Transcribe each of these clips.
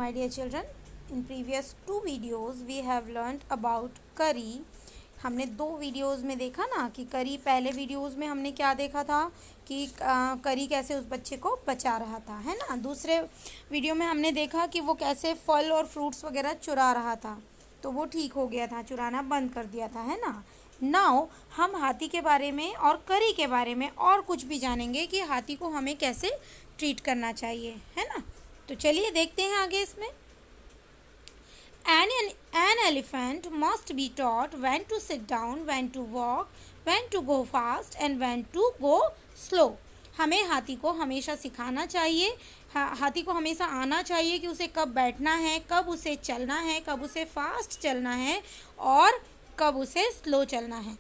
my dear children. In previous two videos we have learned about curry. हमने दो videos में देखा ना कि करी, पहले वीडियोस में हमने क्या देखा था कि करी कैसे उस बच्चे को बचा रहा था, है ना। दूसरे वीडियो में हमने देखा कि वो कैसे फल और फ्रूट्स वगैरह चुरा रहा था, तो वो ठीक हो गया था, चुराना बंद कर दिया था, है ना। नाउ हम हाथी के बारे में और करी के बारे में और कुछ भी जानेंगे कि हाथी को हमें कैसे ट्रीट करना चाहिए, है ना। तो चलिए देखते हैं आगे इसमें। An elephant must be taught when to sit down, when to walk, when to go fast and when to go slow. हमें हाथी को हमेशा सिखाना चाहिए, हाथी को हमेशा आना चाहिए कि उसे कब बैठना है, कब उसे चलना है, कब उसे फास्ट चलना है और कब उसे स्लो चलना है।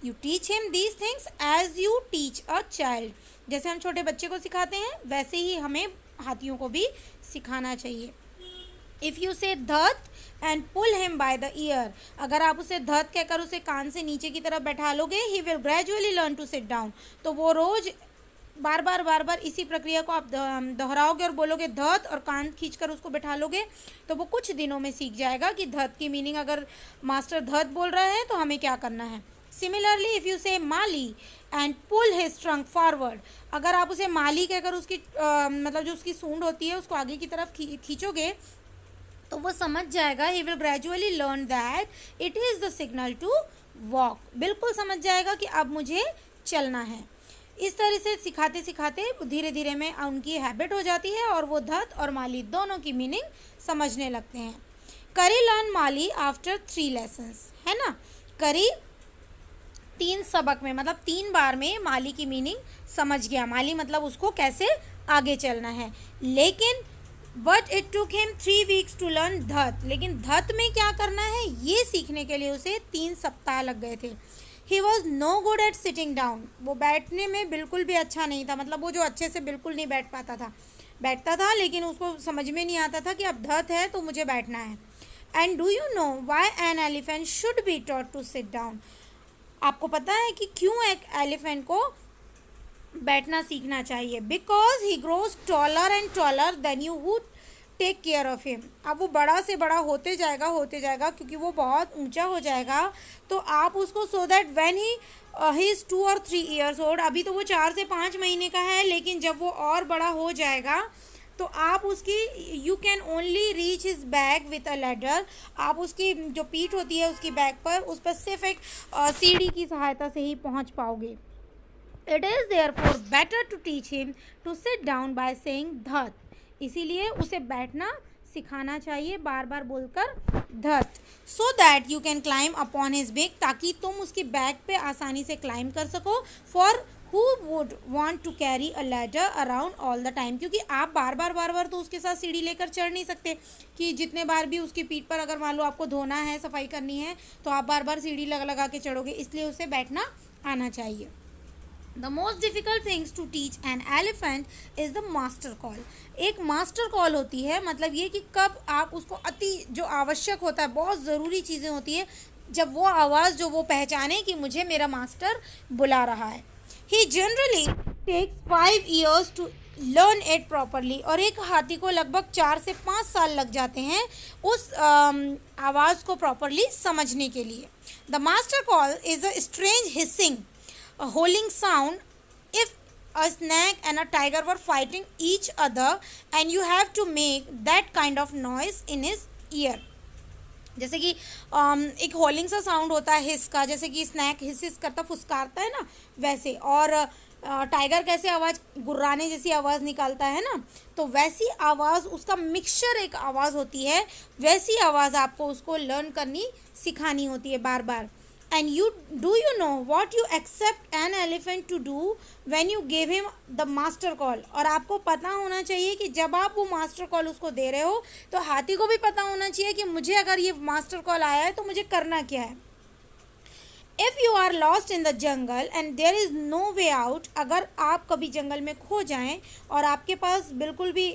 You teach him these things as you teach a child. जैसे हम छोटे बच्चे को सिखाते हैं वैसे ही हमें हाथियों को भी सिखाना चाहिए। If you say धत and pull him by the ear, अगर आप उसे धत कहकर उसे कान से नीचे की तरफ बैठा लोगे, he will gradually learn to sit down. तो वो रोज बार बार इसी प्रक्रिया को आप दोहराओगे और बोलोगे धत और कान खींचकर उसको बैठा लोगे, तो वो कुछ दिनों में सीख जाएगा कि धत की मीनिंग, अगर मास्टर धत बोल रहा है तो हमें क्या करना है। Similarly if you say mali and pull his trunk forward, अगर आप उसे माली कहकर उसकी मतलब जो उसकी सूंड होती है उसको आगे की तरफ खींचोगे तो वो समझ जाएगा, he will gradually learn that it is the signal to walk, बिल्कुल समझ जाएगा कि अब मुझे चलना है। इस तरह से सिखाते सिखाते धीरे धीरे में उनकी हैबिट हो जाती है और वो धत और माली दोनों की मीनिंग समझने लगते हैं। करी लर्न माली आफ्टर 3 लेसन्स, है ना। करी 3 सबक में मतलब 3 बार में माली की मीनिंग समझ गया। माली मतलब उसको कैसे आगे चलना है। लेकिन but it took him 3 weeks to learn धत, लेकिन धत में क्या करना है ये सीखने के लिए उसे 3 सप्ताह लग गए थे। He was no good at sitting down, वो बैठने में बिल्कुल भी अच्छा नहीं था, मतलब वो जो अच्छे से बिल्कुल नहीं बैठ पाता था, बैठता था लेकिन उसको समझ में नहीं आता था कि अब धत है तो मुझे बैठना है। And do you know why an elephant should be taught to sit down, आपको पता है कि क्यों एक एलिफेंट को बैठना सीखना चाहिए। Because he grows taller and taller then you would take care of him, अब वो बड़ा से बड़ा होते जाएगा क्योंकि वो बहुत ऊंचा हो जाएगा, तो आप उसको so that when he is 2 or 3 years old, अभी तो वो 4 से 5 महीने का है, लेकिन जब वो और बड़ा हो जाएगा तो आप उसकी you can only reach his back with a ladder, आप उसकी जो पीठ होती है उसकी बैक पर उस पर सिर्फ एक सीढ़ी की सहायता से ही पहुंच पाओगे। It is therefore better to teach him to sit down by saying धत, इसीलिए उसे बैठना सिखाना चाहिए बार बार बोलकर धत, so that you can climb upon his back, ताकि तुम उसकी बैक पे आसानी से क्लाइम कर सको। For who would want to carry a ladder around all the time, क्योंकि आप बार बार तो उसके साथ सीढ़ी लेकर चढ़ नहीं सकते कि जितने बार भी उसकी पीठ पर अगर मान लो आपको धोना है, सफाई करनी है, तो आप बार बार सीढ़ी लगा के चढ़ोगे, इसलिए उसे बैठना आना चाहिए। The most difficult things to teach an elephant is the master call. एक master call होती है, मतलब ये कि कब आप उसको अति जो आवश्यक होता है, बहुत ज़रूरी चीज़ें होती है, जब वो आवाज़ जो वो पहचाने कि मुझे मेरा मास्टर बुला रहा है। He generally takes 5 years to learn it properly, और एक हाथी को लगभग 4 से 5 साल लग जाते हैं उस आवाज़ को प्रॉपरली समझने के लिए। The master call is a strange hissing, a howling sound if a snake and a tiger were fighting each other and you have to make that kind of noise in his ear. जैसे कि एक हॉलिंग सा sound होता है हिस का, जैसे कि snack हिस करता फुसकारता है ना वैसे, और टाइगर कैसे आवाज़ गुर्राने जैसी आवाज़ निकालता है ना, तो वैसी आवाज़ उसका मिक्सचर एक आवाज़ होती है, वैसी आवाज़ आपको उसको लर्न करनी सिखानी होती है बार बार। And do you know what you accept an elephant to do when you give him the master call? और आपको पता होना चाहिए कि जब आप वो मास्टर कॉल उसको दे रहे हो तो हाथी को भी पता होना चाहिए कि मुझे अगर ये मास्टर कॉल आया है तो मुझे करना क्या है। If you are lost in the jungle and there is no way out, अगर आप कभी जंगल में खो जाएं और आपके पास बिल्कुल भी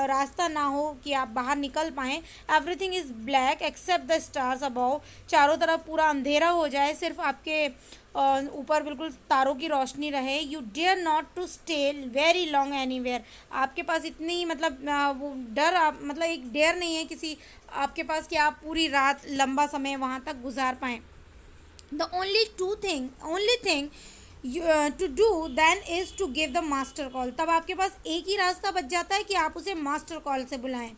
रास्ता ना हो कि आप बाहर निकल पाएँ, everything is black except the stars above, चारों तरफ पूरा अंधेरा हो जाए, सिर्फ आपके ऊपर बिल्कुल तारों की रोशनी रहे, you dare not to stay very long anywhere. आपके पास इतनी मतलब वो डर, आप मतलब एक डेयर नहीं है किसी आपके पास कि आप पूरी रात लंबा समय वहाँ तक गुजार पाएँ। The only thing to do then is to give the master call। तब आपके पास एक ही रास्ता बच जाता है कि आप उसे मास्टर कॉल से बुलाएं।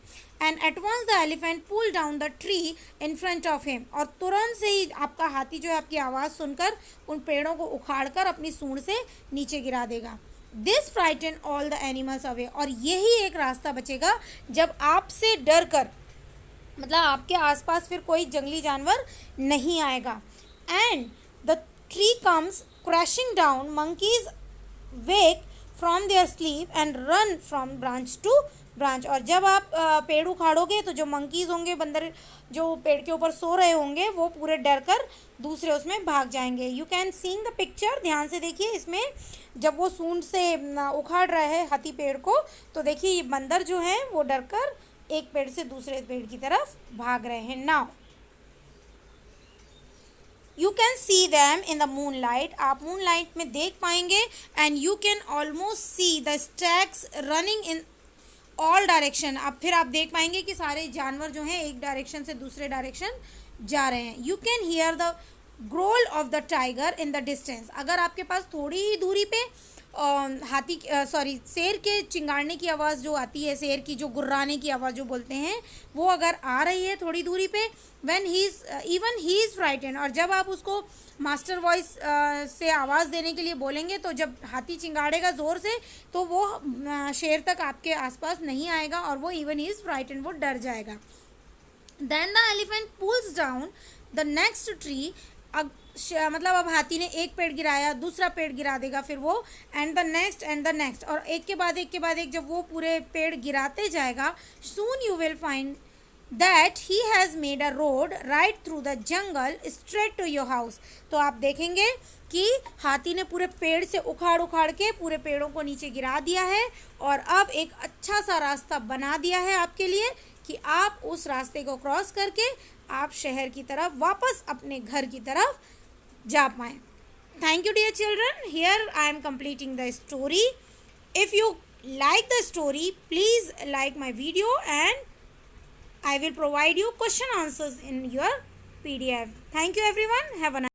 And at once the elephant pulled down the tree in front of him। और तुरंत से ही आपका हाथी जो है आपकी आवाज़ सुनकर उन पेड़ों को उखाड़ कर अपनी सूंड से नीचे गिरा देगा। This frightened all the animals away। और यही एक रास्ता बचेगा जब आपसे डर कर मतलब आपके आसपास फिर कोई जंगली जानवर नहीं आएगा। And the tree comes crashing down, monkeys wake from their sleep and run from branch to branch। और जब आप पेड़ उखाड़ोगे तो जो मंकीज़ होंगे, बंदर जो पेड़ के ऊपर सो रहे होंगे, वो पूरे डर कर दूसरे उसमें भाग जाएंगे। You can seeing the picture, ध्यान से देखिए इसमें जब वो सूंड से उखाड़ रहा है हाथी पेड़ को, तो देखिए ये बंदर जो हैं वो डर कर एक पेड़ से दूसरे पेड़ की तरफ भाग रहे हैं। Now you can see them in the moonlight. आप मूनलाइट में देख पाएंगे। And you can almost see the stags running in all direction. अब फिर आप देख पाएंगे कि सारे जानवर जो हैं एक डायरेक्शन से दूसरे डायरेक्शन जा रहे हैं। You can hear the growl of the tiger in the distance. अगर आपके पास थोड़ी ही दूरी पे शेर के चिंगाड़ने की आवाज़ जो आती है, शेर की जो गुर्राने की आवाज़ जो बोलते हैं, वो अगर आ रही है थोड़ी दूरी पे, व्हेन ही इज़ फ्राइटेंड। और जब आप उसको मास्टर वॉइस से आवाज़ देने के लिए बोलेंगे, तो जब हाथी चिंगाड़ेगा ज़ोर से, तो वो शेर तक आपके आसपास नहीं आएगा और वो इवन ही इज़ फ्राइटेंड, वो डर जाएगा। Then the elephant pulls down the next tree. मतलब अब हाथी ने एक पेड़ गिराया, दूसरा पेड़ गिरा देगा फिर वो, एंड द नेक्स्ट, और एक के बाद एक जब वो पूरे पेड़ गिराते जाएगा, soon you will find that he has made a road right through the jungle straight to your house. तो आप देखेंगे कि हाथी ने पूरे पेड़ से उखाड़ के पूरे पेड़ों को नीचे गिरा दिया है और अब एक अच्छा सा रास्ता बना दिया है आपके लिए कि आप उस रास्ते को क्रॉस करके आप शहर की तरफ वापस अपने घर की तरफ जा पाएँ। Thank you dear children. Here I am completing the story. If you like the story, please like my video and I will provide you question answers in your PDF. Thank you everyone. Have a nice